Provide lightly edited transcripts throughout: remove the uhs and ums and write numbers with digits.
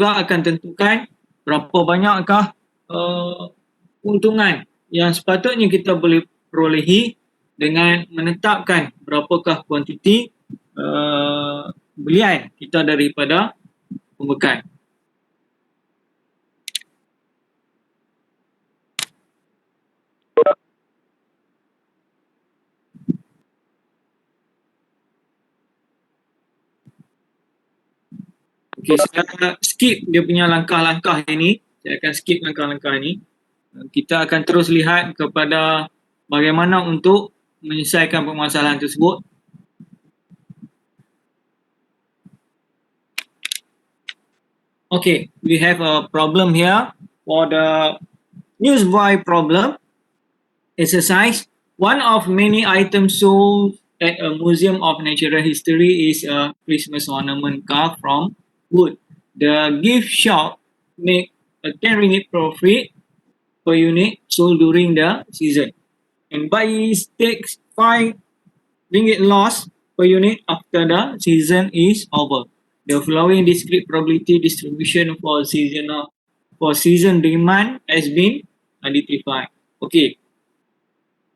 juga akan tentukan berapa banyakkah keuntungan yang sepatutnya kita boleh perolehi dengan menetapkan berapakah kuantiti belian kita daripada pembekal. Okey, saya skip dia punya langkah-langkah ini. Saya akan skip langkah-langkah ini. Kita akan terus lihat kepada bagaimana untuk menyelesaikan permasalahan tersebut. Okay, we have a problem here for the newsboy problem exercise. One of many items sold at a museum of natural history is a Christmas ornament carved from wood. The gift shop make a 10 ringgit profit per unit sold during the season, and buyers takes 5 ringgit loss per unit after the season is over. The following discrete probability distribution for season demand has been identified. Okay,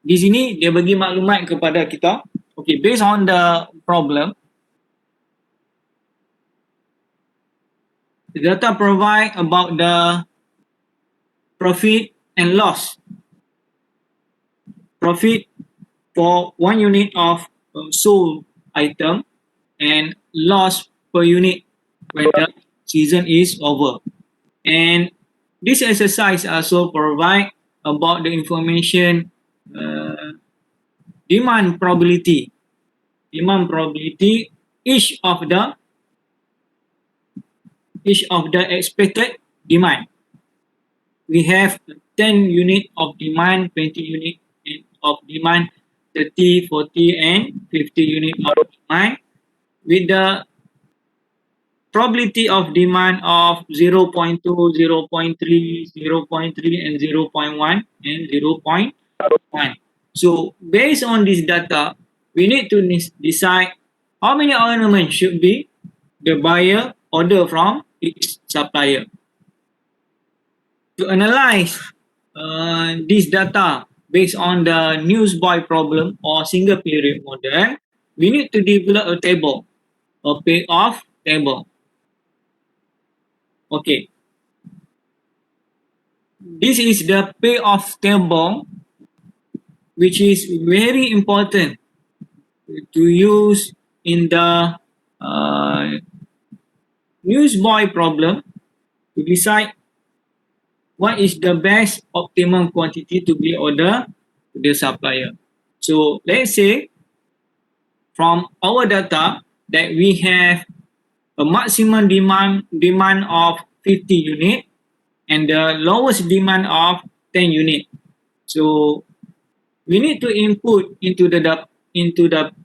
di sini dia bagi maklumat kepada kita. Okay, based on the problem, the data provide about the profit and loss. Profit for 1 unit of sold item and loss per unit when the season is over. And this exercise also provide about the information demand probability. Demand probability each of the expected demand. We have 10 unit of demand, 20 unit of demand, 30, 40 and 50 unit of demand with the probability of demand of 0.2, 0.3, 0.3 and 0.1 and 0.1. So based on this data, we need to decide how many ornaments should be the buyer order from each supplier. To analyze this data based on the newsboy problem or single period model, we need to develop a table, a payoff table. Okay. This is the payoff table, which is very important to use in the newsboy problem to decide what is the best optimum quantity to be ordered to the supplier. So let's say from our data that we have a maximum demand of 50 unit and the lowest demand of 10 unit. So we need to input into the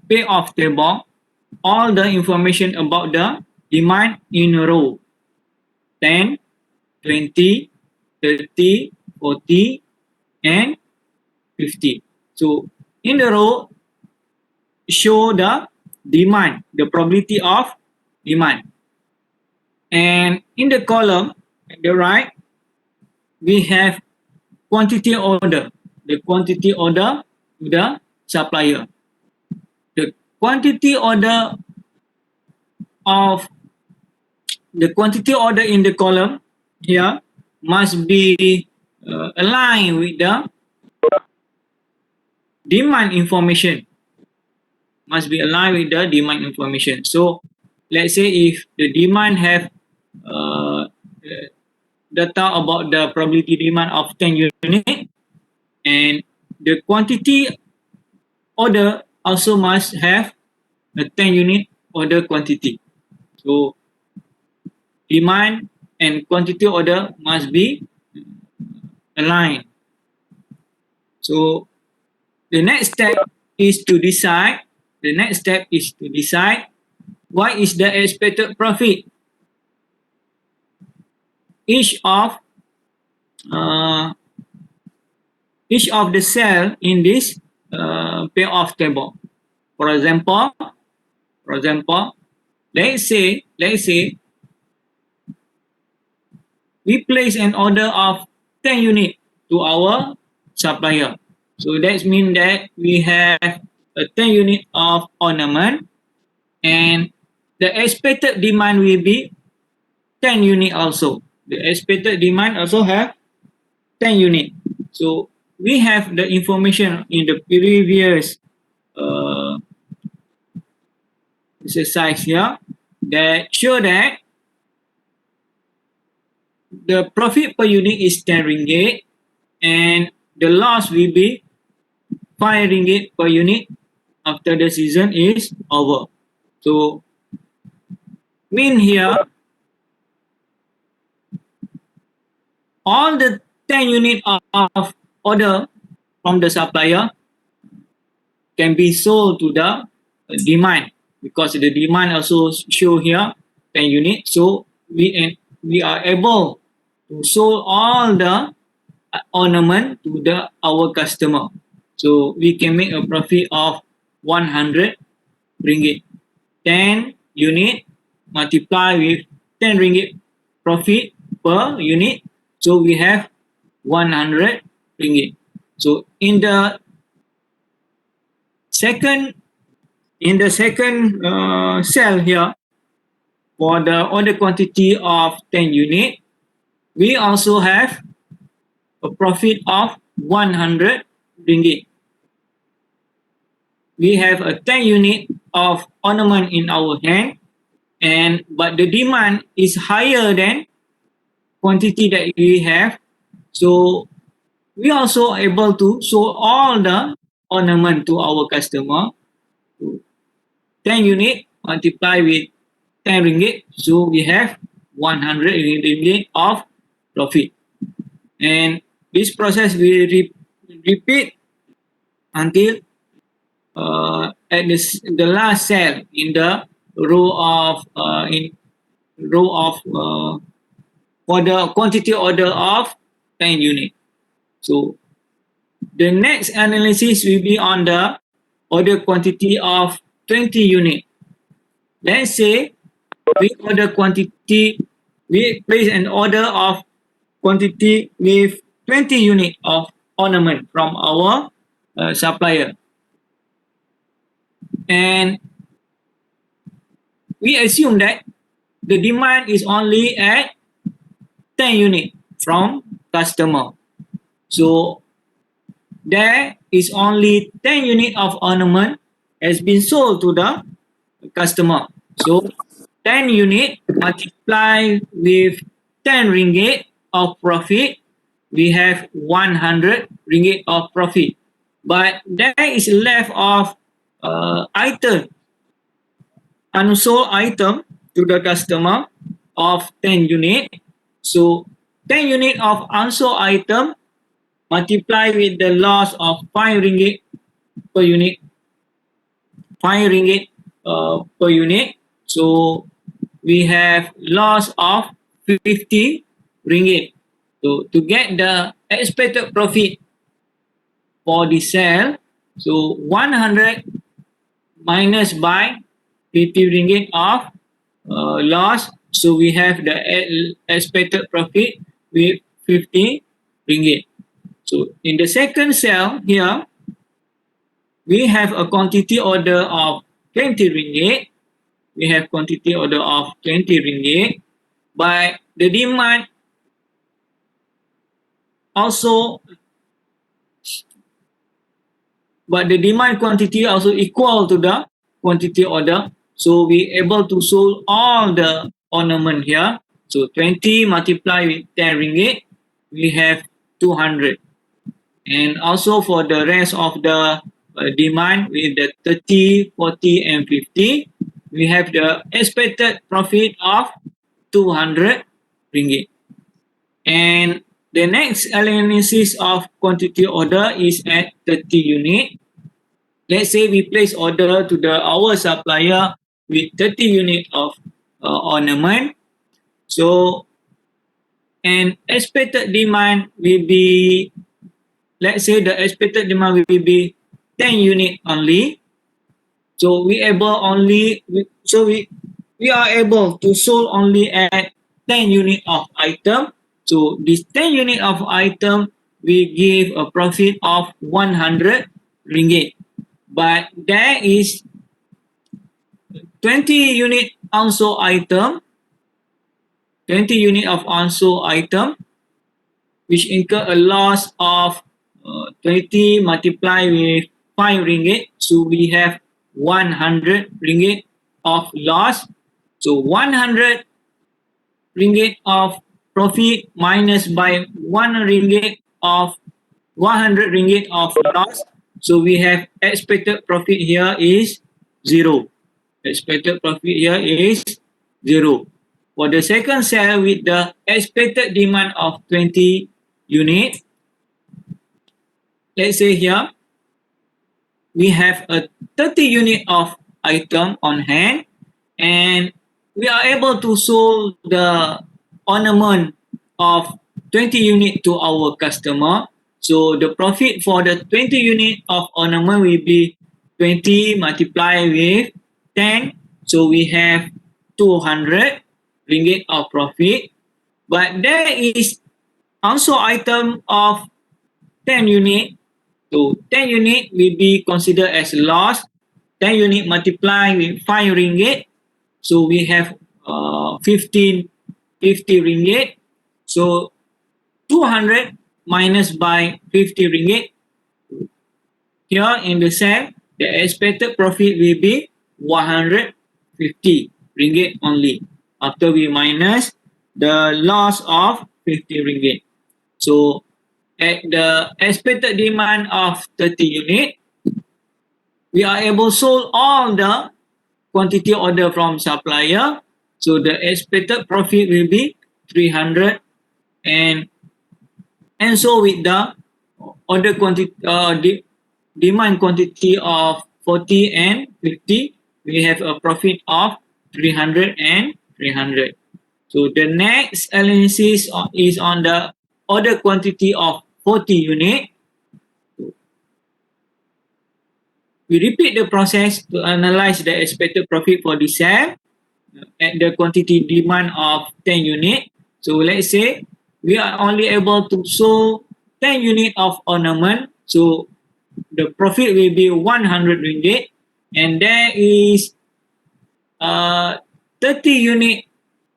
payoff table all the information about the demand in a row: 10, 20, 30, 40 and 50. So in the row, show the demand, the probability of demand. And in the column at the right, we have quantity order, the quantity order to the supplier. The quantity order in the column here must be aligned with the demand information. Must be aligned with the demand information. So let's say if the demand have data about the probability demand of 10 unit, and the quantity order also must have a 10 unit order quantity. So demand and quantity order must be aligned. So the next step is to decide what is the expected profit each of the cell in this payoff table. For example, let's say we place an order of 10 unit to our supplier. So that means that we have a 10 unit of ornament, and the expected demand will be 10 unit also. The expected demand also have 10 unit. So we have the information in the previous exercise here that show that the profit per unit is 10 ringgit and the loss will be 5 ringgit per unit after the season is over. So mean here all the 10 unit of order from the supplier can be sold to the demand, because the demand also show here 10 units. So we are able to sold all the ornament to our customer. So we can make a profit of 100 ringgit. 10 unit multiply with 10 ringgit profit per unit. So we have 100 ringgit. So in the second cell here, for the order quantity of 10 unit, we also have a profit of 100 ringgit. We have a 10 unit of ornament in our hand, but the demand is higher than quantity that we have. So we also able to show all the ornament to our customer. 10 unit multiply with 10 ringgit, so we have 100 ringgit of profit. And this process will repeat until at the last cell in the row of for the quantity order of 10 unit. So the next analysis will be on the order quantity of 20 unit. Let's say we place an order of quantity with 20 unit of ornament from our supplier. And we assume that the demand is only at 10 unit from customer. So there is only 10 unit of ornament has been sold to the customer. So 10 unit multiply with 10 ringgit of profit, we have 100 ringgit of profit. But there is left of item, unsold item to the customer of 10 unit. So 10 unit of unsold item multiply with the loss of 5 ringgit per unit. 5 ringgit per unit. So we have loss of 50 ringgit. So to get the expected profit for the sale, so 100 minus by 50 ringgit of loss. So we have the expected profit with 50 ringgit. So in the second cell here, we have a quantity order of 20 ringgit. We have quantity order of 20 ringgit, but the demand also, but the demand quantity also equal to the quantity order. So we able to sold all the ornament here. So 20 multiply with 10 ringgit, we have 200. And also for the rest of the demand with the 30, 40, and 50, we have the expected profit of 200 ringgit. And the next analysis of quantity order is at 30 unit. Let's say we place order to our supplier with 30 unit of ornament. So, and expected demand will be, let's say the expected demand will be 10 unit only. So we are able to sold only at 10 unit of item. So this 10 unit of item we give a profit of 100 ringgit. But there is 20 unit also item, 20 unit of also item which incur a loss of 20 multiplied with 5 ringgit. So we have 100 ringgit of loss. So 100 ringgit of profit minus by 1 ringgit of 100 ringgit of loss. So we have expected profit here is 0. Expected profit here is 0. For the second cell with the expected demand of 20 unit, let's say here we have a 30 unit of item on hand and we are able to sold the ornament of 20 unit to our customer. So the profit for the 20 unit of ornament will be 20 multiplied with 10. So we have 200 ringgit of profit. But there is also item of 10 unit. So 10 unit will be considered as loss. 10 unit multiplied with 5 ringgit. So we have 50 ringgit. So 200 minus by 50 ringgit. Here in the cell, the expected profit will be 150 ringgit only after we minus the loss of 50 ringgit. So at the expected demand of 30 unit, we are able to sold all the quantity order from supplier. So the expected profit will be 300 and so with the order quantity demand quantity of 40 and 50, we have a profit of 300 and 300. So the next analysis is on the order quantity of 40 unit. We repeat the process to analyze the expected profit for the cell at the quantity demand of 10 unit. So let's say we are only able to show 10 unit of ornament. So the profit will be 100 ringgit and there is 30 unit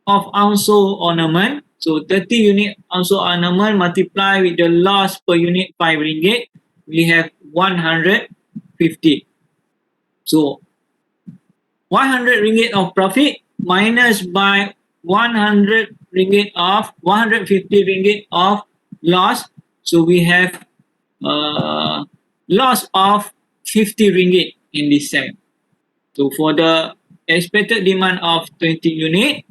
of also ornament. So 30 unit also ornament multiplied with the loss per unit 5 ringgit, we have 150. So 100 ringgit of profit minus by 100 ringgit of 150 ringgit of loss. So we have loss of 50 ringgit in this cell. So for the expected demand of 20 unit,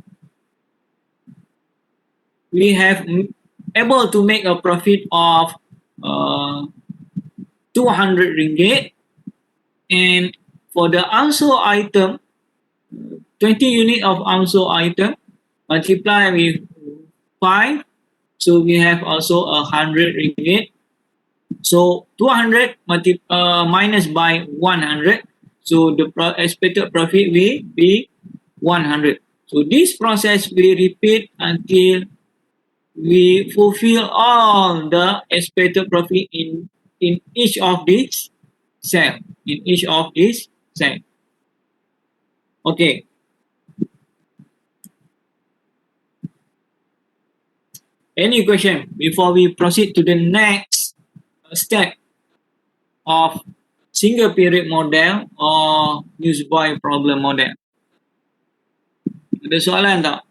we have able to make a profit of 200 ringgit. And for the also item, 20 unit of also item multiply with 5. So we have also 100 ringgit. So 200 minus by 100. So the expected profit will be 100. So this process we repeat until we fulfill all the expected profit in each of these cell. In each of these cell. Okay. Any question before we proceed to the next step of single period model or newsboy problem model? Ada soalan tak?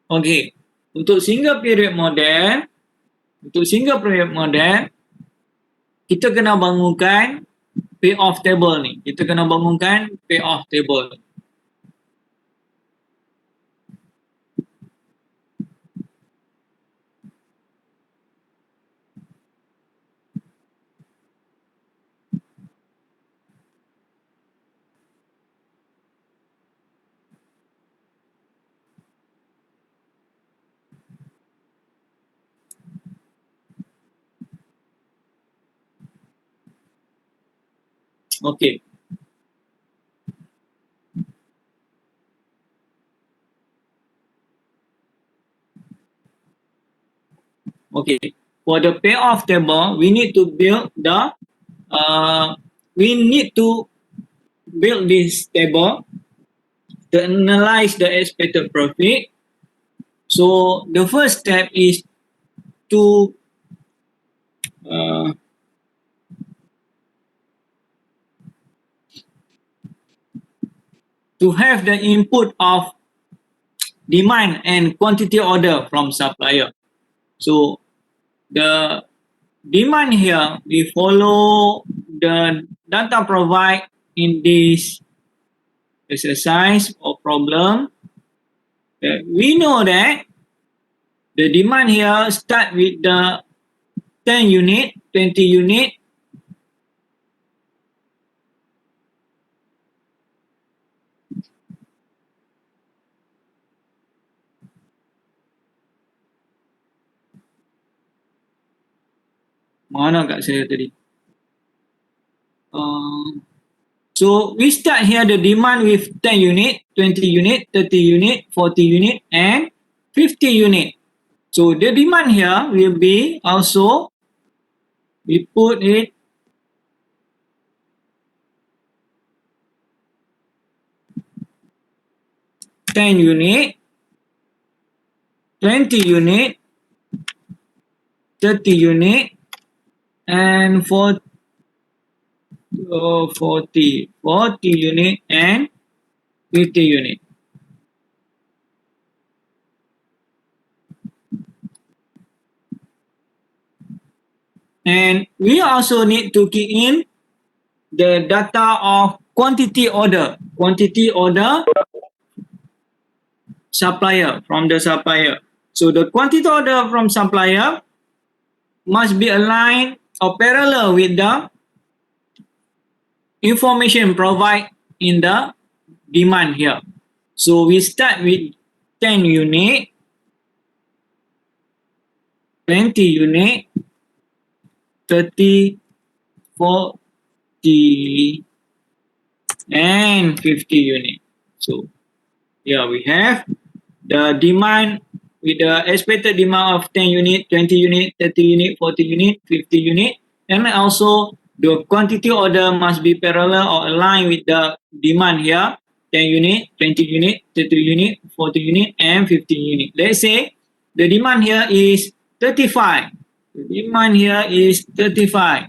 Okay. Untuk single period model, kita kena bangunkan payoff table ni. Kita kena bangunkan payoff table. Okay. Okay, for the payoff table, we need to build the this table to analyze the expected profit. So the first step is to uh, have the input of demand and quantity order from supplier. So the demand here, we follow the data provided in this exercise or problem. We know that the demand here start with the 10 unit, 20 unit. Mana kat saya tadi? So we start here the demand with 10 unit, 20 unit, 30 unit, 40 unit and 50 unit. So the demand here will be also, we put it ten unit, 20 unit, 30 unit and 40 unit and 50 unit. And we also need to key in the data of quantity order supplier, from the supplier. So the quantity order from supplier must be aligned or parallel with the information provided in the demand here. So we start with 10 unit, 20 unit, 30, 40 and 50 unit. So here we have the demand with the expected demand of 10 unit, 20 unit, 30 unit, 40 unit, 50 unit, and also the quantity order must be parallel or aligned with the demand here, 10 unit, 20 unit, 30 unit, 40 unit, and 50 unit. Let's say the demand here is 35. The demand here is 35.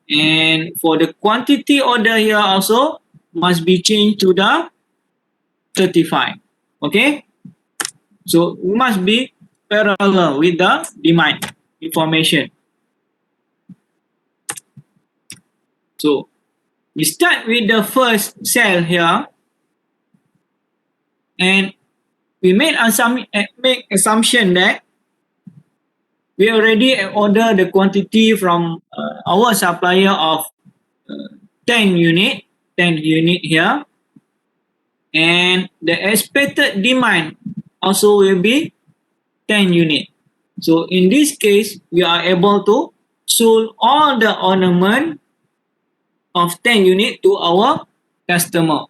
And for the quantity order here also must be changed to the 35. Okay? So it must be parallel with the demand information. So we start with the first cell here, and we make assumption that we already order the quantity from our supplier of 10 unit here, and the expected demand also will be 10 unit. So in this case, we are able to sold all the ornament of 10 unit to our customer.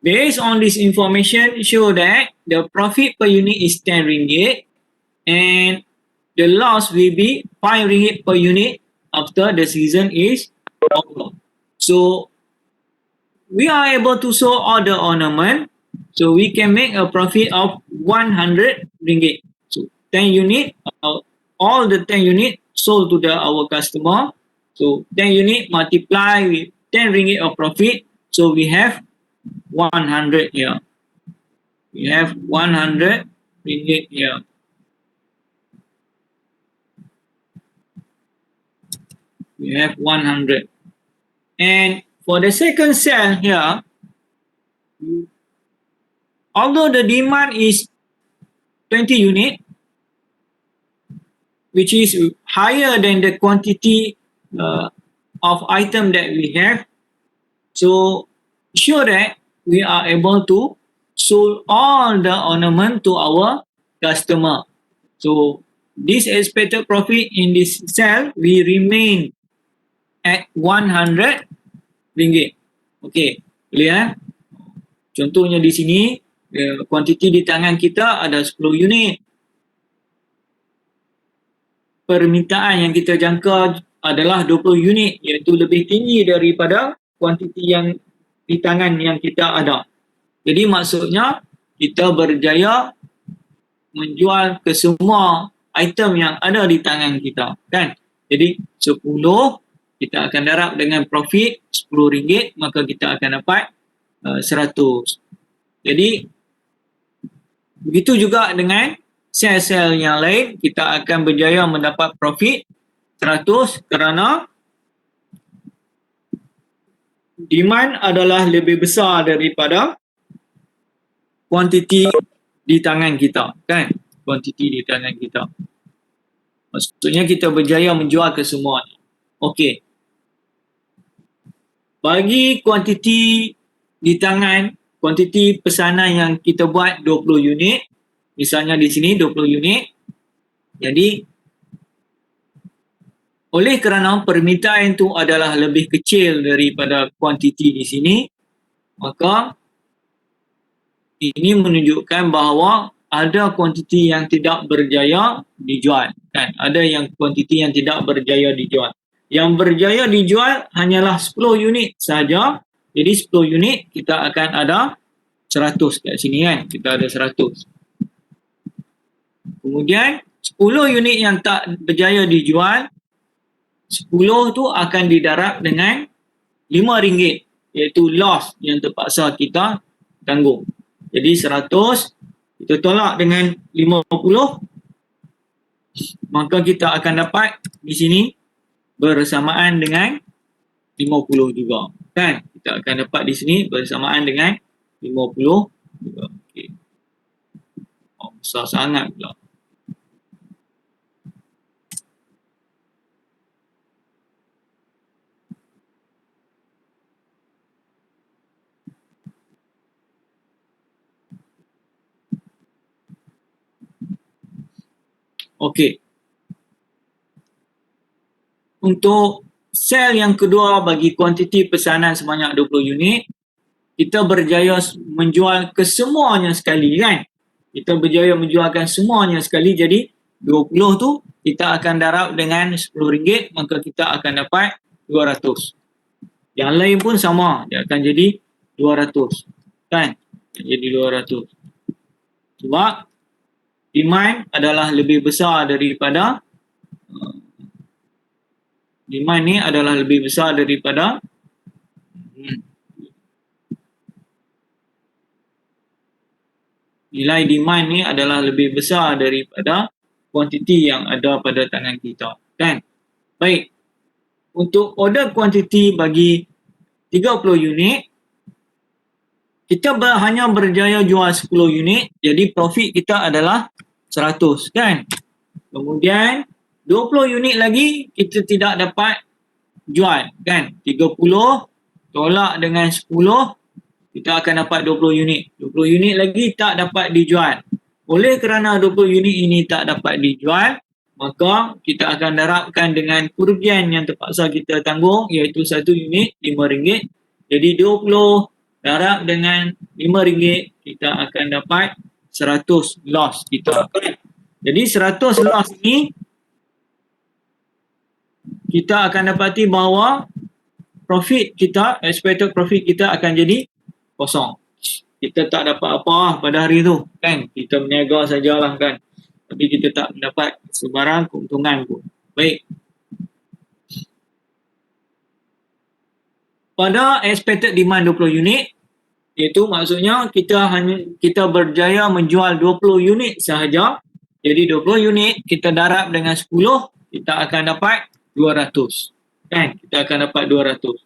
Based on this information, show that the profit per unit is 10 ringgit and the loss will be 5 ringgit per unit after the season is over. So we are able to sell all the ornament, so we can make a profit of 100 ringgit. So 10 unit, all the 10 unit sold to our customer. So 10 unit multiply with 10 ringgit of profit, so we have 100 here. We have 100 ringgit here. We have 100. And for the second cell here, although the demand is 20 unit, which is higher than the quantity of item that we have, so sure that we are able to sold all the ornament to our customer. So this expected profit in this cell, we remain at 100 ringgit. Okay, boleh Contohnya di sini, kuantiti di tangan kita ada 10 unit. permintaan yang kita jangka adalah 20 unit, iaitu lebih tinggi daripada kuantiti yang di tangan yang kita ada. Jadi maksudnya kita berjaya menjual ke semua item yang ada di tangan kita, kan? Jadi 10 kita akan darab dengan profit RM10, maka kita akan dapat 100. Jadi begitu juga dengan sel-sel yang lain, kita akan berjaya mendapat profit 100 kerana demand adalah lebih besar daripada kuantiti di tangan kita, kan? Kuantiti di tangan kita. Maksudnya kita berjaya menjual ke semua. Okey. Bagi kuantiti di tangan, kuantiti pesanan yang kita buat 20 unit, misalnya di sini 20 unit. Jadi oleh kerana permintaan itu adalah lebih kecil daripada kuantiti di sini, maka ini menunjukkan bahawa ada kuantiti yang tidak berjaya dijual, kan? Ada yang kuantiti yang tidak berjaya dijual. Yang berjaya dijual hanyalah 10 unit saja. Jadi 10 unit kita akan ada 100 kat sini, kan? Kita ada 100. Kemudian 10 unit yang tak berjaya dijual, 10 tu akan didarab dengan RM5, iaitu loss yang terpaksa kita tanggung. Jadi 100 kita tolak dengan 50, maka kita akan dapat di sini bersamaan dengan 50 juga, kan? Kita akan dapat di sini bersamaan dengan 50 juga. Okey. Oh, besar sangat pula. Okey. Untuk sel yang kedua bagi kuantiti pesanan sebanyak 20 unit, kita berjaya menjual kesemuanya sekali, kan? Kita berjaya menjualkan semuanya sekali, jadi 20 tu kita akan darab dengan RM10, maka kita akan dapat 200. Yang lain pun sama, dia akan jadi 200, kan? Jadi 200. Sebab demand adalah lebih besar daripada demand ni adalah lebih besar daripada nilai demand ni adalah lebih besar daripada kuantiti yang ada pada tangan kita, kan? Baik. Untuk order kuantiti bagi 30 unit, kita hanya berjaya jual 10 unit, jadi profit kita adalah 100, kan? Kemudian 20 unit lagi kita tidak dapat jual, kan? 30 tolak dengan 10, kita akan dapat 20 unit. 20 unit lagi tak dapat dijual. Oleh kerana 20 unit ini tak dapat dijual, maka kita akan darabkan dengan kerugian yang terpaksa kita tanggung, iaitu 1 unit RM5. Jadi 20 darab dengan RM5, kita akan dapat 100 loss kita. Jadi 100 loss ni kita akan dapati bahawa profit kita, expected profit kita akan jadi kosong. Kita tak dapat apa pada hari tu, kan? Kita berniaga sajalah, kan? Tapi kita tak mendapat sebarang keuntungan pun. Baik. Pada expected demand 20 unit, iaitu maksudnya kita berjaya menjual 20 unit sahaja. Jadi 20 unit kita darab dengan 10, kita akan dapat 200. Kan? Kita akan dapat 200.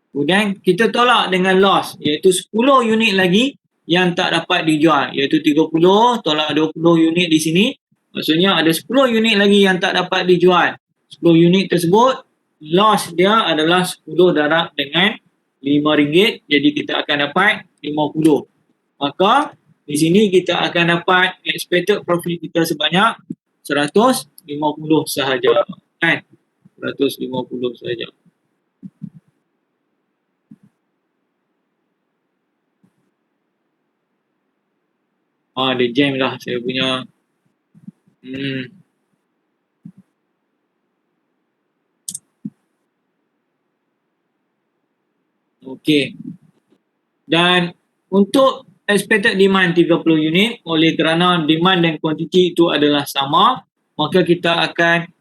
Kemudian kita tolak dengan loss, iaitu 10 unit lagi yang tak dapat dijual, iaitu 30 tolak 20 unit di sini. Maksudnya ada 10 unit lagi yang tak dapat dijual. 10 unit tersebut, loss dia adalah 10 darab dengan RM5, jadi kita akan dapat 50. Maka di sini kita akan dapat expected profit kita sebanyak 150 sahaja, kan? 150 sahaja. Dia jam lah saya punya. Okey. Dan untuk expected demand 30 unit, oleh kerana demand dan kuantiti itu adalah sama, maka kita akan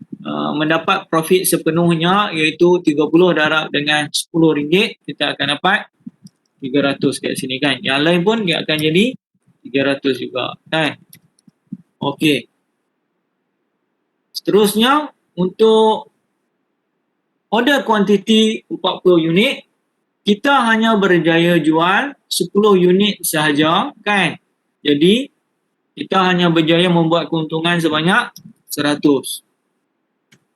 mendapat profit sepenuhnya, iaitu 30 darab dengan RM10, kita akan dapat 300 kat sini kan. Yang lain pun dia akan jadi 300 juga kan. Okey. Seterusnya, untuk order kuantiti 40 unit, kita hanya berjaya jual 10 unit sahaja kan. Jadi kita hanya berjaya membuat keuntungan sebanyak 100.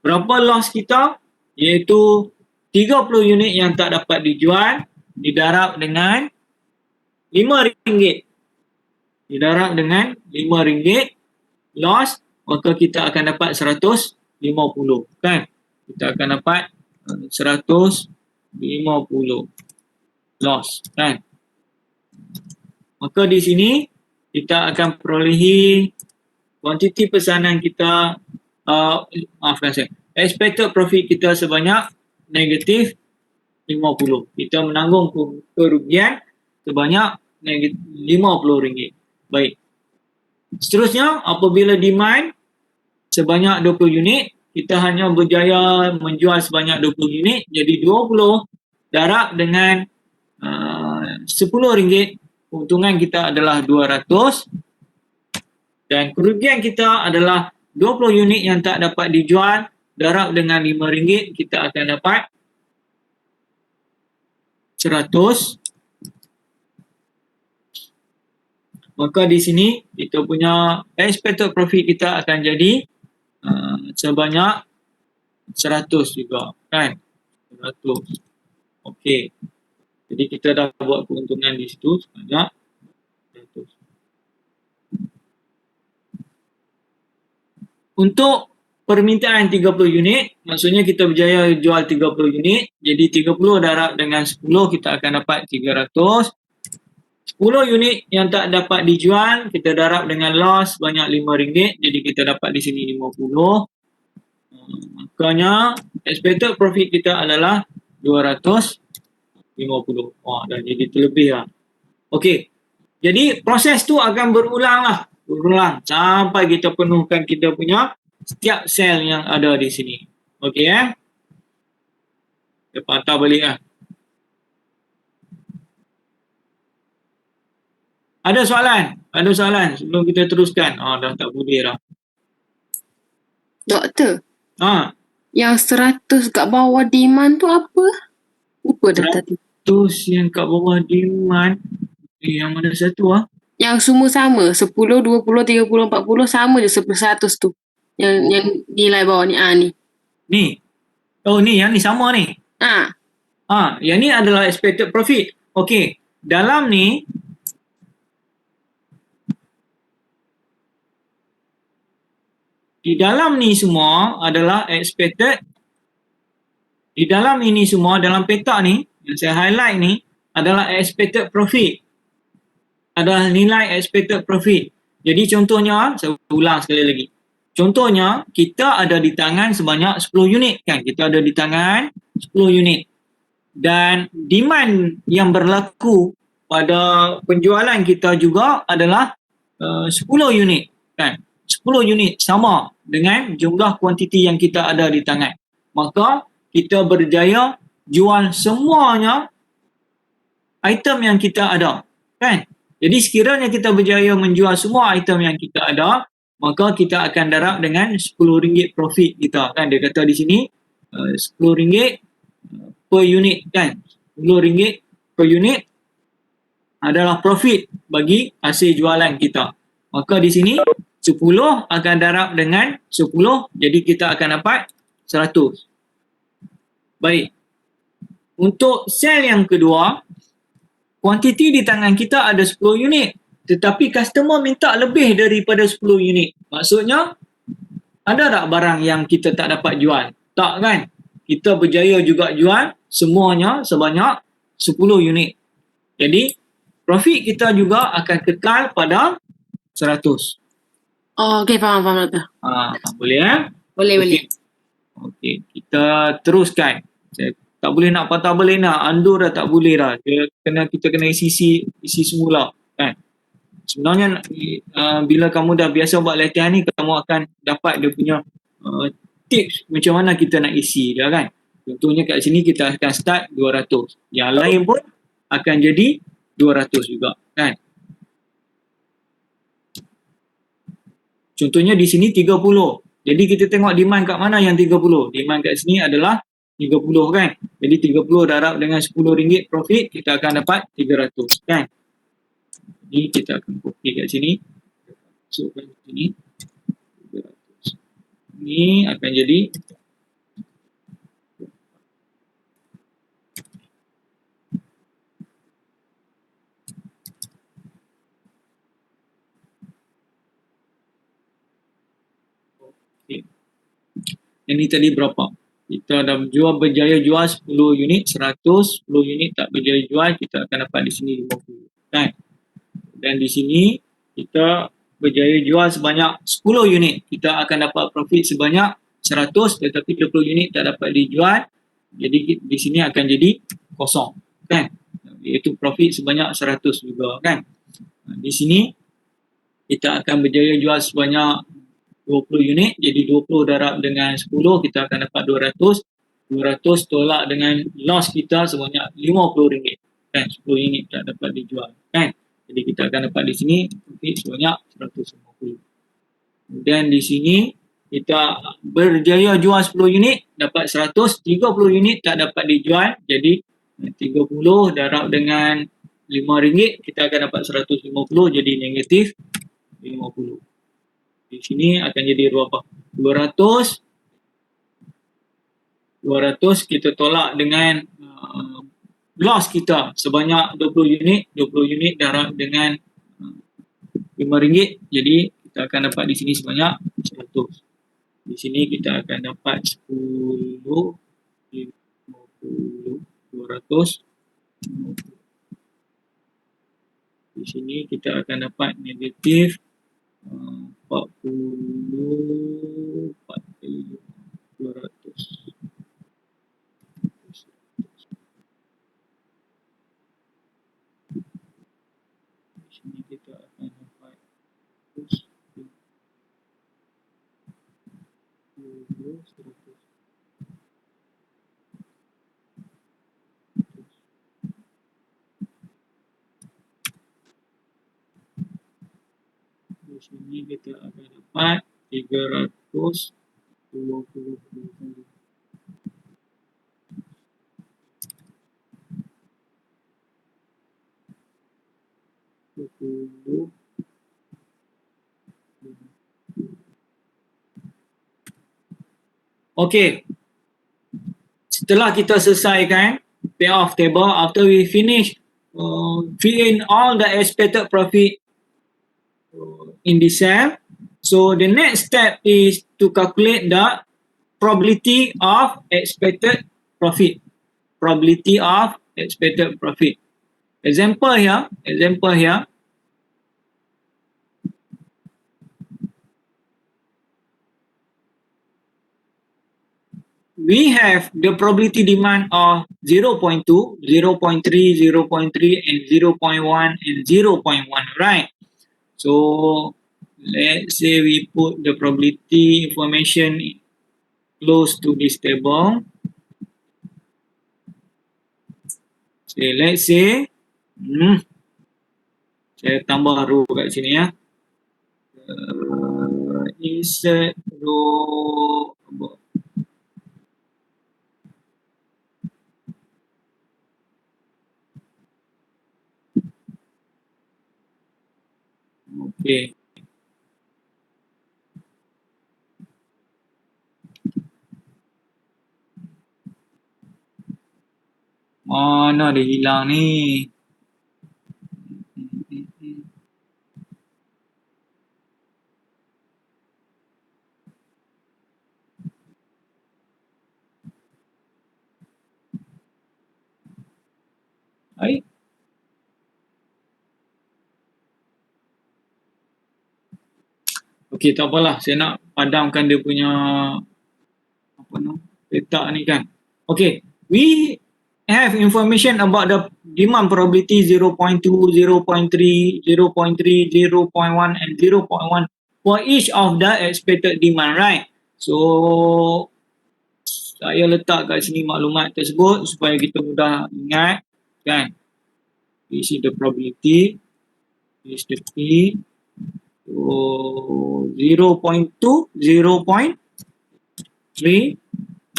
Berapa loss kita? Iaitu 30 unit yang tak dapat dijual didarab dengan RM5. Didarab dengan RM5 loss, maka kita akan dapat 150 kan. Kita akan dapat 150 loss kan. Maka di sini kita akan perolehi kuantiti pesanan kita, maafkan saya, expected profit kita sebanyak negatif 50. Kita menanggung kerugian sebanyak RM50. Baik. Seterusnya, apabila demand sebanyak 20 unit, kita hanya berjaya menjual sebanyak 20 unit, jadi 20 darab dengan RM10, keuntungan kita adalah 200 dan kerugian kita adalah 20 unit yang tak dapat dijual darab dengan RM5, kita akan dapat 100. Maka di sini kita punya expected profit kita akan jadi sebanyak 100 juga kan. 100. Okey. Jadi kita dah buat keuntungan di situ sebanyak 100. Untuk permintaan 30 unit, maksudnya kita berjaya jual 30 unit, jadi 30 darab dengan 10 kita akan dapat 300. 10 unit yang tak dapat dijual, kita darab dengan loss banyak RM5, jadi kita dapat di sini 50. Makanya expected profit kita adalah 250. Wah, dah jadi terlebih lah. Okey. Jadi proses tu akan berulang sampai kita penuhkan kita punya setiap sel yang ada di sini. Okey Kita patah balik lah. Ada soalan? Ada soalan sebelum kita teruskan? Dah tak boleh dah. Doktor, yang 100 kat bawah demand tu apa? Lupa dah tadi. 100 yang kat bawah demand, yang mana satu Yang semua sama, 10, 20, 30, 40 sama je 100 tu. Yang nilai bawah ni. Ni. Ni. Oh ni, yang ni sama ni. Yang ni adalah expected profit. Okey, dalam ni di dalam ni semua adalah expected. Di dalam ini semua, dalam peta ni yang saya highlight ni adalah expected profit. Adalah nilai expected profit. Jadi contohnya, saya ulang sekali lagi. Contohnya, kita ada di tangan sebanyak 10 unit kan. Kita ada di tangan 10 unit. Dan demand yang berlaku pada penjualan kita juga adalah 10 unit kan. 10 unit sama dengan jumlah kuantiti yang kita ada di tangan. Maka kita berjaya jual semuanya item yang kita ada kan. Jadi sekiranya kita berjaya menjual semua item yang kita ada, maka kita akan darab dengan RM10 profit kita kan. Dia kata di sini RM10 per unit kan. RM10 per unit adalah profit bagi hasil jualan kita. Maka di sini 10 akan darab dengan 10, jadi kita akan dapat 100. Baik. Untuk sel yang kedua, kuantiti di tangan kita ada 10 unit. Tetapi customer minta lebih daripada 10 unit. Maksudnya, ada tak barang yang kita tak dapat jual? Tak kan? Kita berjaya juga jual semuanya sebanyak 10 unit. Jadi, profit kita juga akan kekal pada 100. Okey, faham doktor. Boleh Boleh. Okey, kita teruskan. Saya Tak boleh nak patah balik nak, undur dah tak boleh dah. Kita kena isi semula kan. Sebenarnya bila kamu dah biasa buat latihan ni, kamu akan dapat dia punya tips macam mana kita nak isi dia kan. Contohnya kat sini kita akan start 200. Yang lain pun akan jadi 200 juga kan. Contohnya di sini 30. Jadi kita tengok demand kat mana yang 30. Demand kat sini adalah 30 kan. Jadi 30 darab dengan RM10 profit, kita akan dapat 300 kan. Jadi kita akan copy kat sini. Masukkan sini. 300. Ini akan jadi ini tadi berapa? Kita dah berjaya jual 10 unit, 100, 10 unit tak berjaya jual, kita akan dapat di sini 50 kan. Dan di sini kita berjaya jual sebanyak 10 unit, kita akan dapat profit sebanyak 100, tetapi 20 unit tak dapat dijual. Jadi di sini akan jadi kosong kan. Iaitu profit sebanyak 100 juga kan. Di sini kita akan berjaya jual sebanyak 20 unit, jadi 20 darab dengan 10 kita akan dapat 200. 200 tolak dengan loss kita sebanyak RM50 kan, 10 unit tak dapat dijual kan. Jadi kita akan dapat di sini profit sebanyak 150. Dan di sini kita berjaya jual 10 unit dapat 100, 30 unit tak dapat dijual, jadi 30 darab dengan RM5 kita akan dapat 150, jadi negatif 50. Di sini akan jadi berapa? 200 kita tolak dengan loss kita sebanyak 20 unit. 20 unit darab dengan RM5, jadi kita akan dapat di sini sebanyak 100. Di sini kita akan dapat 10, 50, 200. Di sini kita akan dapat negatif 40, 200. Di sini kita akan dapat 100. Di sini kita akan dapat 320 kali. Okey. Setelah kita selesaikan payoff table, after we finish fill in all the expected profit in the cell, so the next step is to calculate the probability of expected profit. Probability of expected profit. Example here. We have the probability demand of 0.2, 0.3, 0.3, and 0.1, and 0.1, right? So let's say we put the probability information close to this table. So let's say, saya tambah row kat sini ya. Insert row. Okay. Mana dia hilang ni? Baik. Okey, tak apalah. Saya nak padamkan dia punya letak ni kan. Okey. we have information about the demand probability 0.2, 0.3, 0.3, 0.1 and 0.1 for each of the expected demand, right? So saya letak kat sini maklumat tersebut supaya kita mudah ingat, kan? This is the probability, this is the P. So 0.2, 0.3,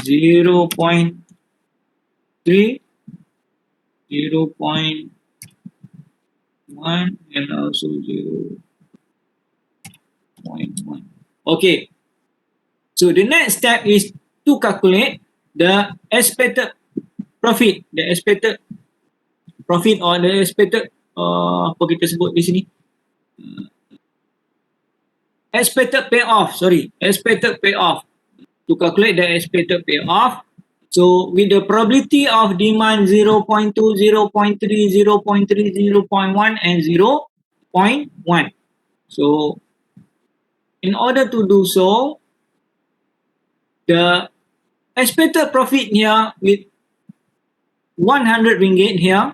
0.3, 0.1 and also 0.1. Okay. So the next step is to calculate the expected profit, or the expected apa kita sebut di sini? Expected payoff. To calculate the expected payoff. So with the probability of demand 0.2, 0.3, 0.3, 0.1 and 0.1. So in order to do so, the expected profit here with 100 ringgit here,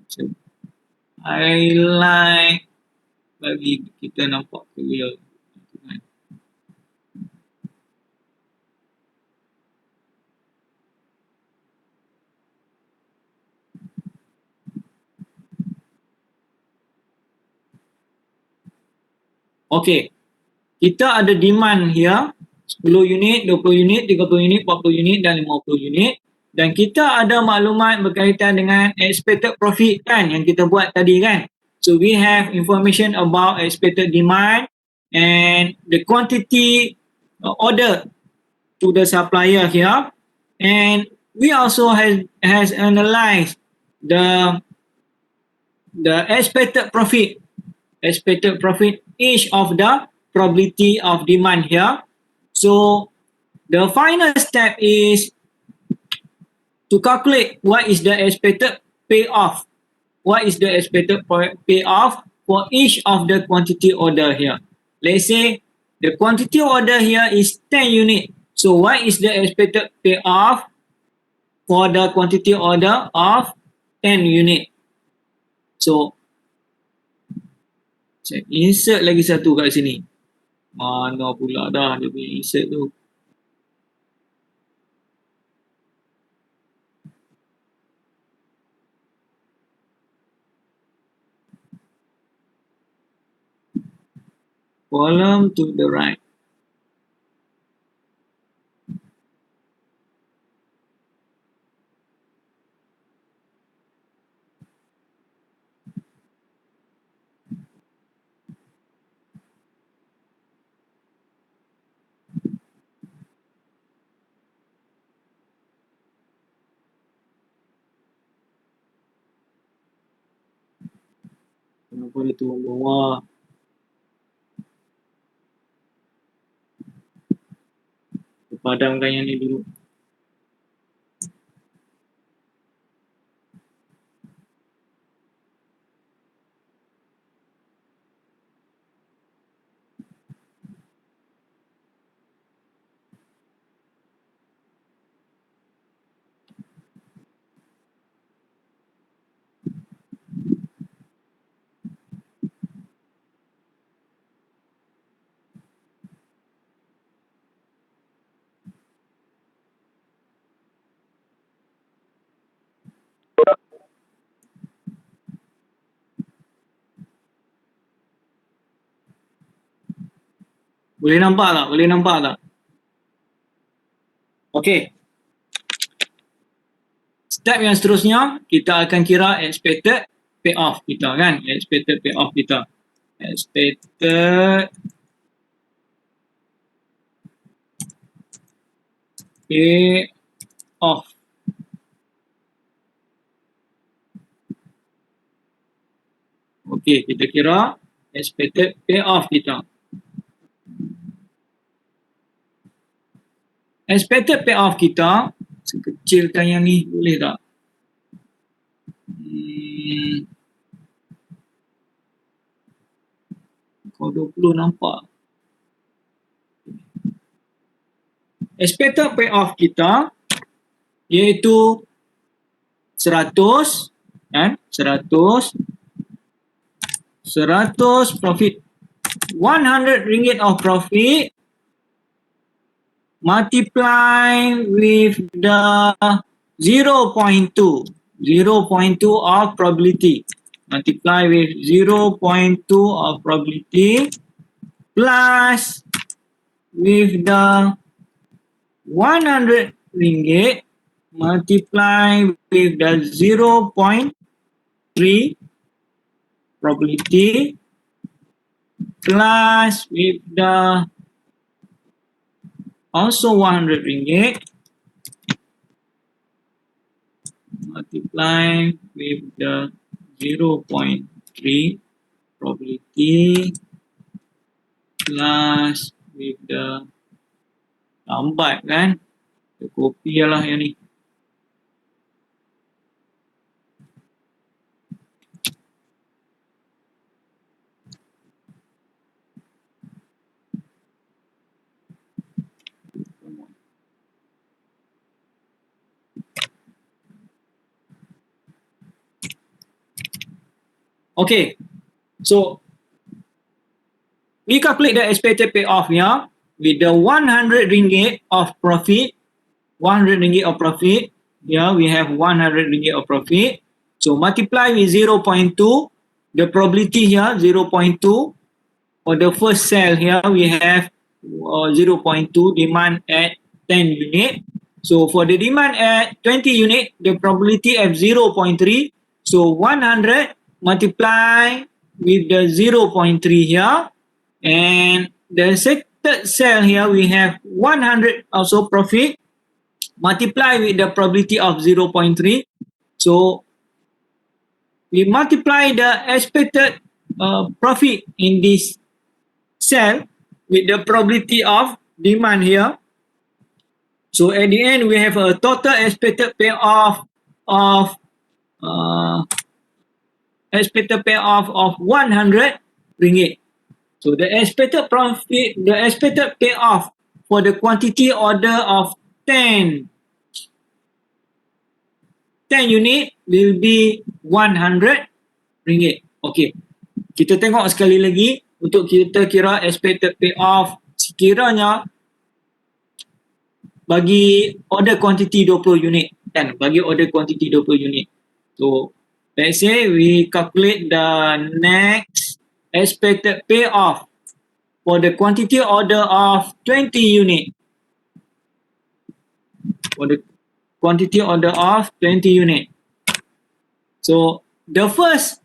so highlight bagi kita nampak clear. Okay, kita ada demand here 10 unit, 20 unit, 30 unit, 40 unit dan 50 unit, dan kita ada maklumat berkaitan dengan expected profit kan yang kita buat tadi kan. So we have information about expected demand and the quantity order to the supplier here, and we also has analyzed the expected profit each of the probability of demand here. So the final step is to calculate what is the expected payoff. What is the expected payoff for each of the quantity order here? Let's say the quantity order here is 10 unit. So what is the expected payoff for the quantity order of 10 unit? So saya insert lagi satu kat sini. Mana pula dah dia punya insert tu. Column to the right. Kenapa dia turun bawah? Padamkan yang ni dulu. Boleh nampak tak? Okey. Step yang seterusnya, kita akan kira expected payoff kita kan. Expected payoff kita. Expected payoff. Okey, kita kira expected payoff kita. Expected payoff kita, kecilkan yang ni boleh tak? Kau 20 nampak. Expected payoff kita iaitu 100 kan, 100 profit, 100 ringgit of profit multiply with the 0.2 of probability, multiply with 0.2 of probability plus with the 100 ringgit multiply with the 0.3 probability plus with the also 100 ringgit multiply with the 0.3 probability plus with the lambat kan, kita copy lah yang ni. Okay, so we calculate the expected payoff here with the 100 ringgit of profit. 100 ringgit of profit. Here we have 100 ringgit of profit. So multiply with 0.2. The probability here 0.2. For the first cell here we have 0.2 demand at 10 unit. So for the demand at 20 unit, the probability of 0.3. So 100 multiply with the 0.3 here, and the third cell here we have 100 also profit multiply with the probability of 0.3. So we multiply the expected profit in this cell with the probability of demand here. So at the end we have a total expected payoff of 100 ringgit. So the expected profit, the expected payoff for the quantity order of 10 unit will be 100 ringgit. Okay, kita tengok sekali lagi untuk kita kira expected payoff sekiranya bagi order quantity 20 unit kan, bagi order quantity 20 unit. So let's say we calculate the next expected payoff for the quantity order of 20 unit. For the quantity order of 20 unit. So the first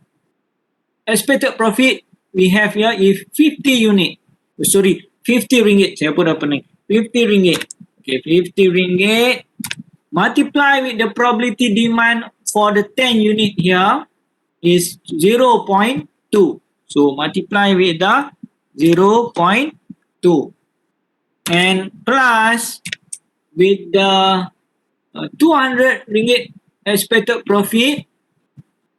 expected profit we have here is 50 unit. 50 ringgit. Saya pun dah pening. 50 ringgit. Okay, 50 ringgit multiply with the probability demand for the 10 unit here is 0.2. So multiply with the 0.2 and plus with the 200 ringgit expected profit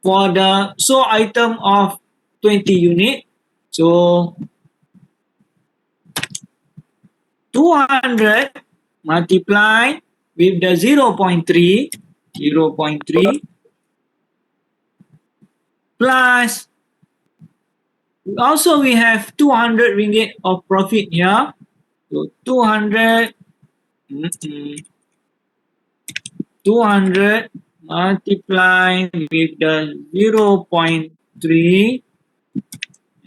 for the sole item of 20 unit. So 200 multiply with the 0.3 plus also we have 200 ringgit of profit here. So 200 multiply with the 0.3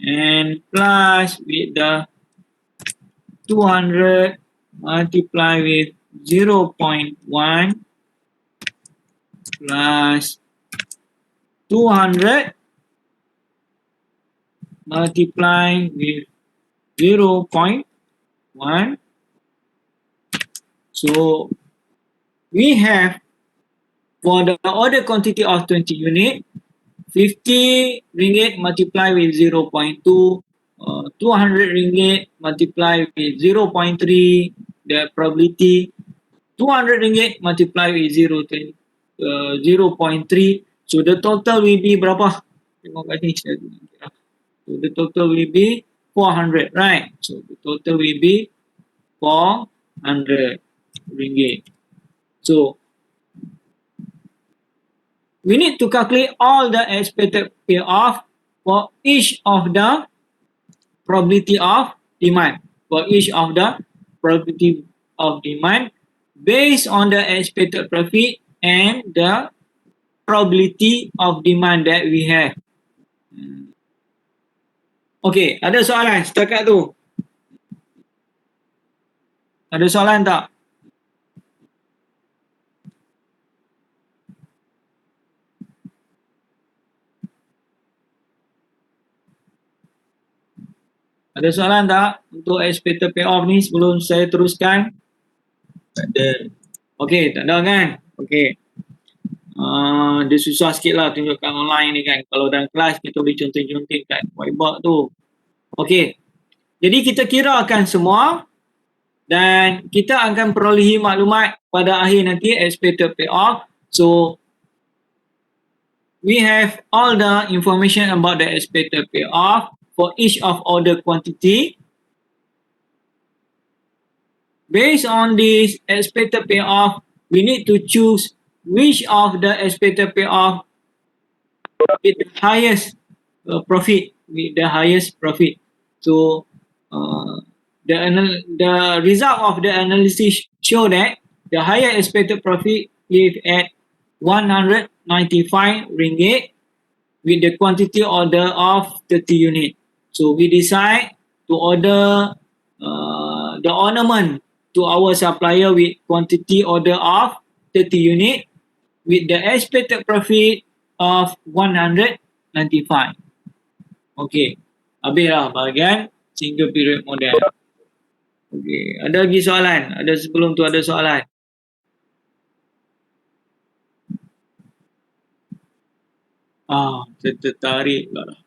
and plus with the 200 multiply with 0.1 plus 200 multiply with 0.1. So we have for the order quantity of 20 unit, 50 ringgit multiply with 0.2, 200 ringgit multiply with 0.3, the probability, 200 ringgit multiply with 0.3. So the total will be berapa? Tengok kat ni. So the total will be 400, right? So the total will be 400 ringgit. So we need to calculate all the expected payoff for each of the probability of demand. For each of the probability of demand based on the expected profit and the probability of demand that we have. Okay, ada soalan setakat tu? Ada soalan tak? Ada soalan tak untuk expected payoff ni sebelum saya teruskan? Tak ada. Okey, tak ada kan? Okey. Dia susah sikit lah tunjukkan online ni kan. Kalau dalam kelas kita boleh contoh-contoh kat whiteboard tu. Okey. Jadi kita kirakan semua dan kita akan perolehi maklumat pada akhir nanti expected payoff. So we have all the information about the expected payoff for each of order quantity. Based on this expected payoff, we need to choose which of the expected payoff with the highest profit, with the highest profit. So the result of the analysis show that the higher expected profit is at 195 ringgit with the quantity order of 30 unit. So we decide to order the ornament to our supplier with quantity order of 30 unit with the expected profit of 195. Okay, habislah bahagian single period model. Okay, ada lagi soalan? Ada sebelum tu ada soalan? Saya tertarik pula lah.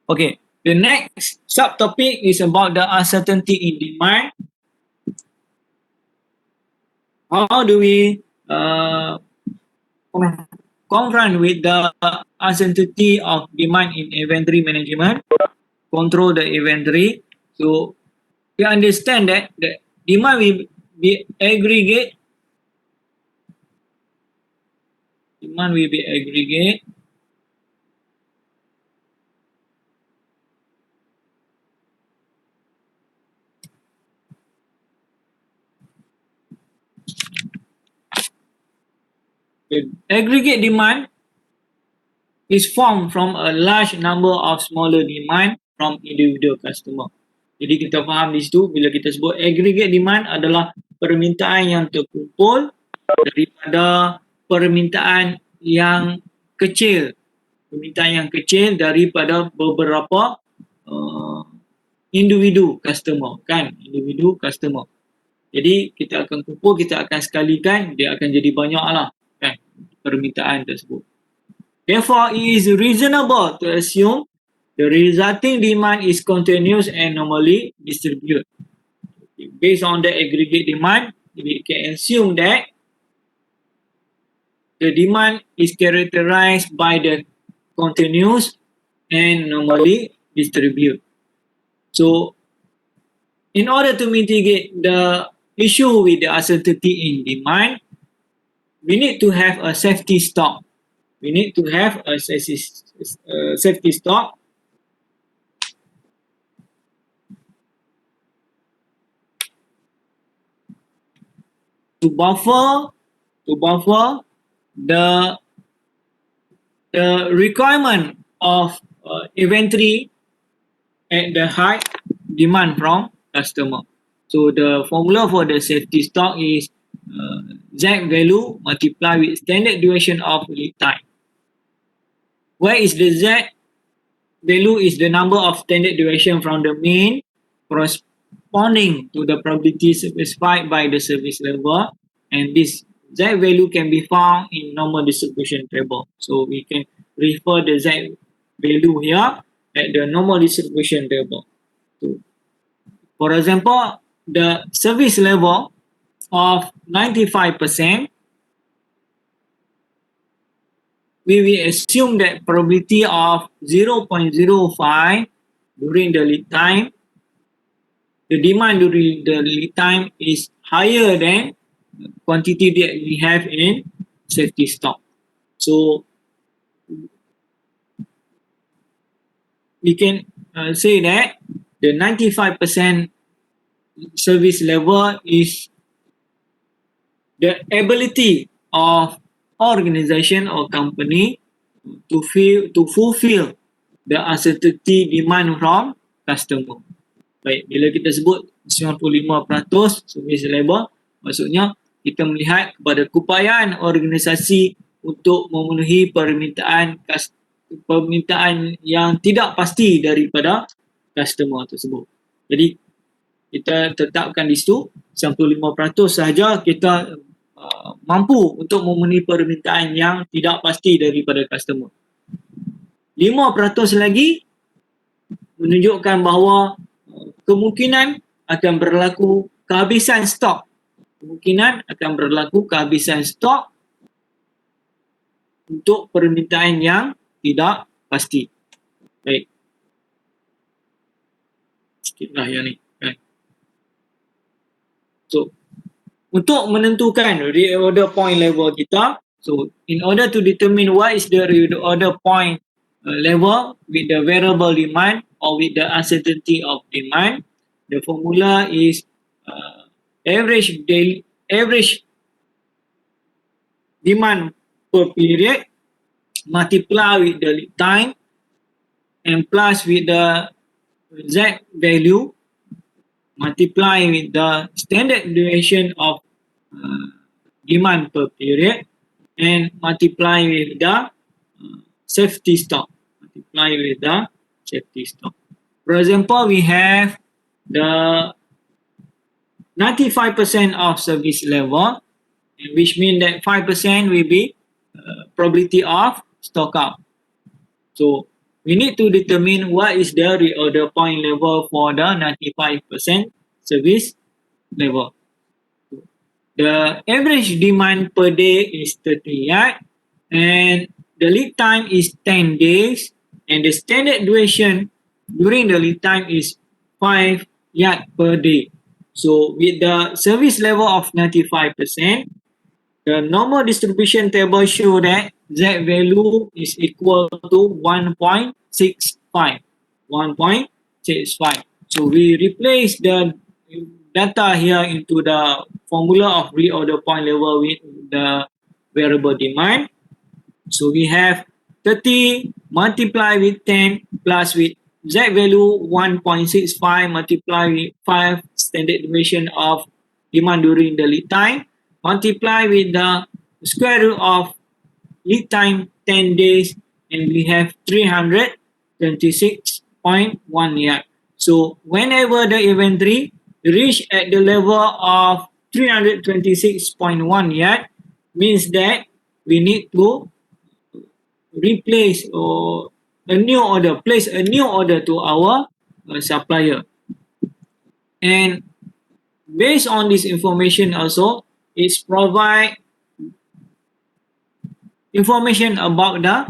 Okay, the next subtopic is about the uncertainty in demand. How do we confront with the uncertainty of demand in inventory management, control the inventory? So we understand that the demand will be aggregate. Demand will be aggregate. The aggregate demand is formed from a large number of smaller demand from individual customer. Jadi kita faham di situ bila kita sebut aggregate demand adalah permintaan yang terkumpul daripada permintaan yang kecil. Permintaan yang kecil daripada beberapa individu customer kan, individu customer. Jadi kita akan kumpul, kita akan sekalikan, dia akan jadi banyak lah kan permintaan tersebut. Therefore, it is reasonable to assume the resulting demand is continuous and normally distributed. Based on the aggregate demand, we can assume that the demand is characterized by the continuous and normally distributed. So, in order to mitigate the issue with the uncertainty in demand, we need to have a safety stock. We need to have a safety stock to buffer the requirement of inventory at the high demand from customer. So the formula for the safety stock is Z value multiplied with standard duration of lead time. Where is the Z value is the number of standard duration from the mean corresponding to the probability specified by the service level, and this Z value can be found in normal distribution table. So we can refer the Z value here at the normal distribution table. So, for example, the service level of 95%, we will assume that probability of 0.05 during the lead time, the demand during the lead time is higher than quantity that we have in safety stock. So we can say that the 95% service level is the ability of organization or company to fulfill the uncertainty demand from customer. Baik, bila kita sebut 95% service level, maksudnya kita melihat kepada keupayaan organisasi untuk memenuhi permintaan yang tidak pasti daripada customer tersebut. Jadi kita tetapkan di situ 95% sahaja kita mampu untuk memenuhi permintaan yang tidak pasti daripada customer. 5% lagi menunjukkan bahawa kemungkinan akan berlaku kehabisan stok. Kemungkinan akan berlaku kehabisan stok untuk permintaan yang tidak pasti. Baik. Sikitlah yang ni. So, untuk menentukan reorder point level kita, so in order to determine what is the reorder point level with the variable demand or with the uncertainty of demand, the formula is average demand per period multiply with the lead time and plus with the Z value multiply with the standard duration of demand per period and multiply with the safety stock. Multiply with the safety stock. For example, we have the 95% of service level, which means that 5% will be probability of stock up. So we need to determine what is the reorder point level for the 95% service level. The average demand per day is 30 yard and the lead time is 10 days and the standard duration during the lead time is 5 yard per day. So with the service level of 95%, the normal distribution table show that Z value is equal to 1.65. 1.65. So we replace the data here into the formula of reorder point level with the variable demand. So we have 30 multiply with 10 plus with Z value 1.65 multiply with 5 standard deviation of demand during the lead time multiply with the square root of lead time 10 days and we have 326.1 yard. So whenever the inventory reach at the level of 326.1 yard means that we need to replace or place a new order to our supplier. And based on this information also, it's provide information about the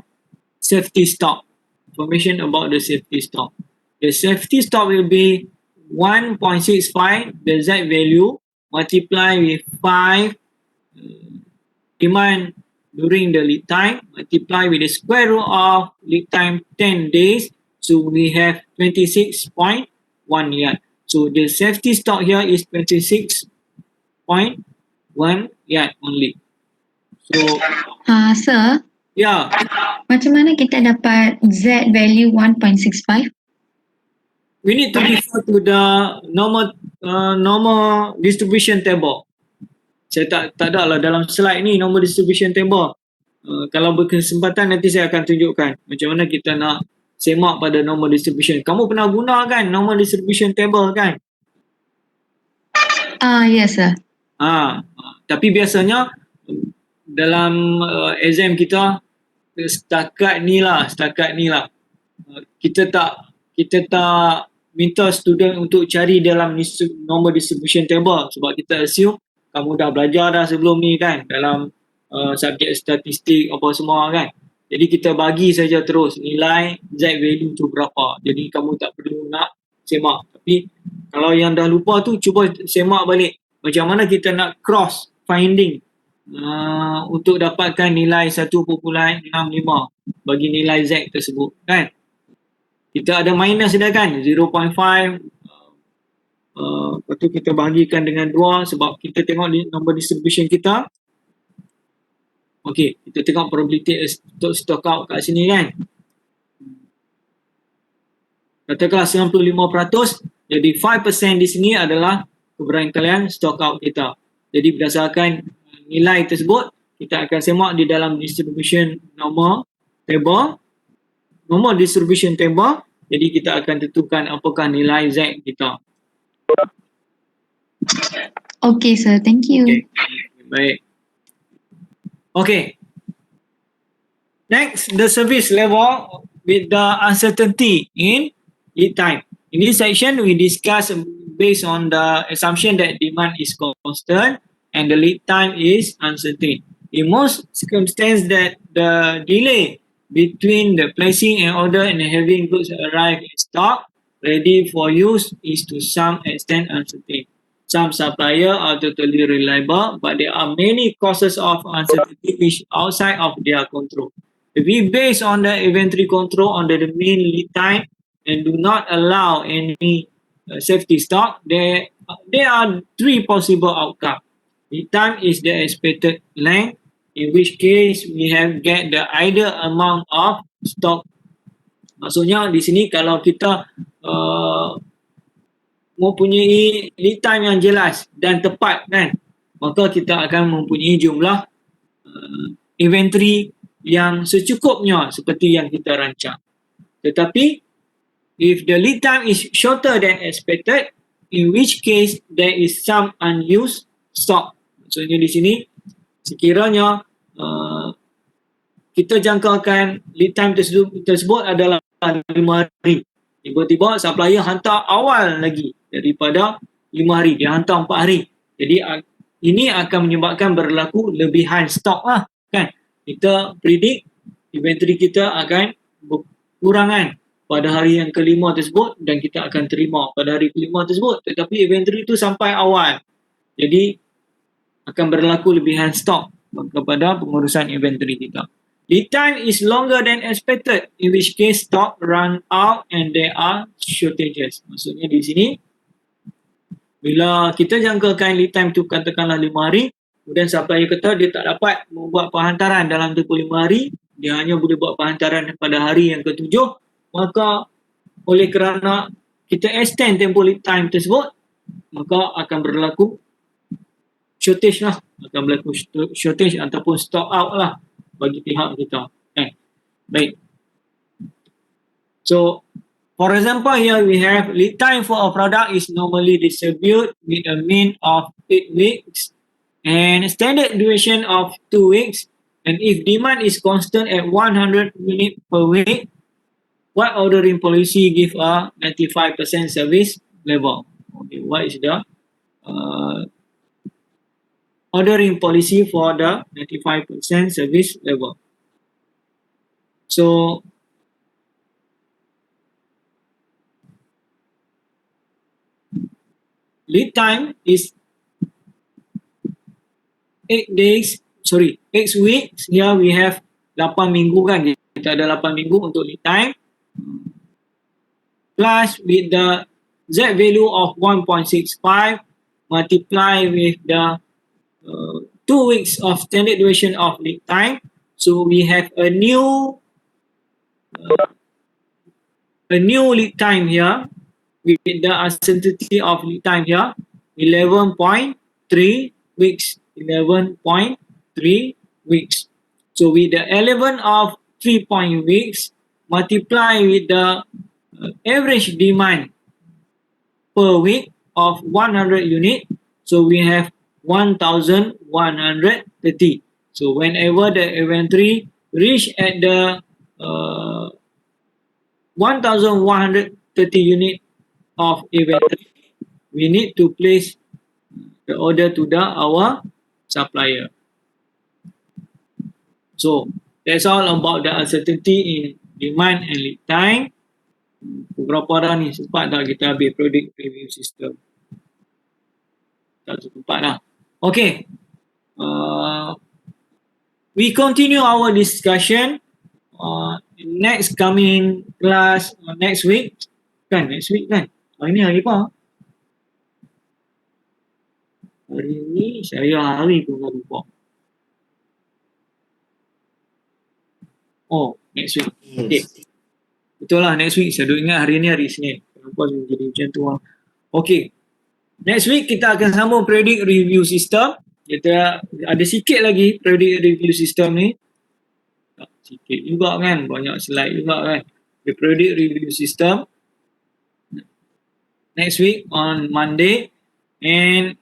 safety stock. Information about the safety stock. The safety stock will be 1.65, the Z value, multiply with 5 demand during the lead time, multiply with the square root of lead time 10 days, so we have 26.1 yard. So the safety stock here is 26.1 yard only. So, Sir, yeah, macam mana kita dapat Z value 1.65? we need to refer to the normal distribution table. Saya tak ada lah dalam slide ni normal distribution table. Kalau berkesempatan nanti saya akan tunjukkan macam mana kita nak semak pada normal distribution. Kamu pernah guna kan normal distribution table kan? Yes sir. Tapi biasanya dalam exam kita setakat ni lah. Kita tak minta student untuk cari dalam normal distribution table sebab kita assume kamu dah belajar dah sebelum ni kan dalam subjek statistik apa semua kan. Jadi kita bagi saja terus nilai Z value tu berapa. Jadi kamu tak perlu nak semak. Tapi kalau yang dah lupa tu, cuba semak balik. Macam mana kita nak cross finding untuk dapatkan nilai 1.65 bagi nilai Z tersebut, kan? Kita ada minus dia kan, 0.5. Lepas tu kita bahagikan dengan 2 sebab kita tengok number distribution kita. Okey, kita tengok probability untuk stock out kat sini kan. Katakanlah 95%, jadi 5% di sini adalah keberangkalian stock out kita. Jadi berdasarkan nilai tersebut, kita akan semak di dalam distribution nomor distribution table. Jadi kita akan tentukan apakah nilai Z kita. Okay, sir. Thank you. Okay, baik. Okay. Next, the service level with the uncertainty in lead time. In this section, we discuss based on the assumption that demand is constant and the lead time is uncertain. In most circumstances, that the delay between the placing an order and having goods arrive in stock ready for use is to some extent uncertain. Some suppliers are totally reliable, but there are many causes of uncertainty which are outside of their control. If we base on the inventory control under the main lead time and do not allow any safety stock, there are 3 possible outcomes. Lead time is the expected length, in which case we have get the ideal amount of stock. Maksudnya di sini kalau kita mempunyai lead time yang jelas dan tepat kan, maka kita akan mempunyai jumlah inventory yang secukupnya seperti yang kita rancang. Tetapi if the lead time is shorter than expected, in which case there is some unused stock. Maksudnya di sini sekiranya kita jangkakan lead time tersebut adalah 5 hari. Tiba-tiba supplier hantar awal lagi daripada 5 hari. Dia hantar 4 hari. Jadi ini akan menyebabkan berlaku lebihan stok lah kan. Kita predict inventory kita akan berkurangan pada hari yang kelima tersebut dan kita akan terima pada hari kelima tersebut. Tetapi inventory itu sampai awal. Jadi akan berlaku lebihan stok kepada pengurusan inventory kita. Lead time is longer than expected, in which case stock run out and there are shortages. Maksudnya di sini, bila kita jangkakan lead time tu katakanlah 5 hari, kemudian supplier kata dia tak dapat membuat penghantaran dalam tempoh 5 hari, dia hanya boleh buat penghantaran pada hari yang ke-7, maka oleh kerana kita extend tempoh lead time tersebut, maka akan berlaku shortage lah, akan berlaku shortage ataupun stock out lah bagi pihak kita. Baik. So, for example, here we have lead time for a product is normally distributed with a mean of 8 weeks and standard duration of 2 weeks. And if demand is constant at 100 units per week, what ordering policy give a 95% service level? Okay, what is the ordering policy for the 95% service level? So, lead time is 8 weeks. Here we have 8 minggu kan. Kita ada 8 minggu untuk lead time. Plus with the Z value of 1.65 multiply with the 2 weeks of standard duration of lead time. So we have a new lead time here with the uncertainty of lead time here 11.3 weeks. 11.3 weeks. So with the 11 of 3 weeks multiply with the average demand per week of 100 unit, so we have 1,130. So whenever the inventory reach at the 1,130 unit of inventory, we need to place the order to our supplier. So That's all about the uncertainty in demand and lead time. Beberapa dah ni, sempat dah kita habis product review system. Tak sempat dah. Okay. We continue our discussion next coming class next week. Next week kan? Hari ni hari apa? Hari ni saya hari pun dah lupa. Oh, next week. Okay. Betul lah, next week. Saya duk ingat hari ni hari Isnin. Kenapa jadi macam tu lah. Okay. Next week kita akan sambung predict review system. Kita ada sikit lagi predict review system ni. Tak sikit juga kan. Banyak slide juga kan. The predict review system. Next week on Monday. And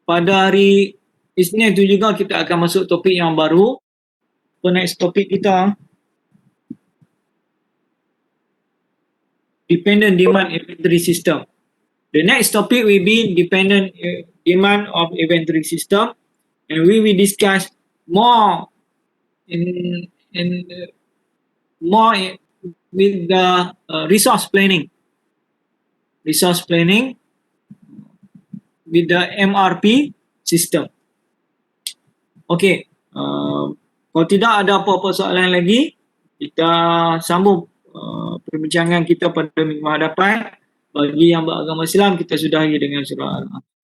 pada hari Isnin tu juga kita akan masuk topik yang baru. Apa next topik kita? Dependent demand inventory system. The next topic will be dependent demand of inventory system, and we will discuss more with the resource planning with the MRP system. Okay, kalau tidak ada apa-apa soalan lagi, kita sambung perbincangan kita pada minggu hadapan. Bagi yang beragama Islam, kita sudahi dengan surah Al-Anfal.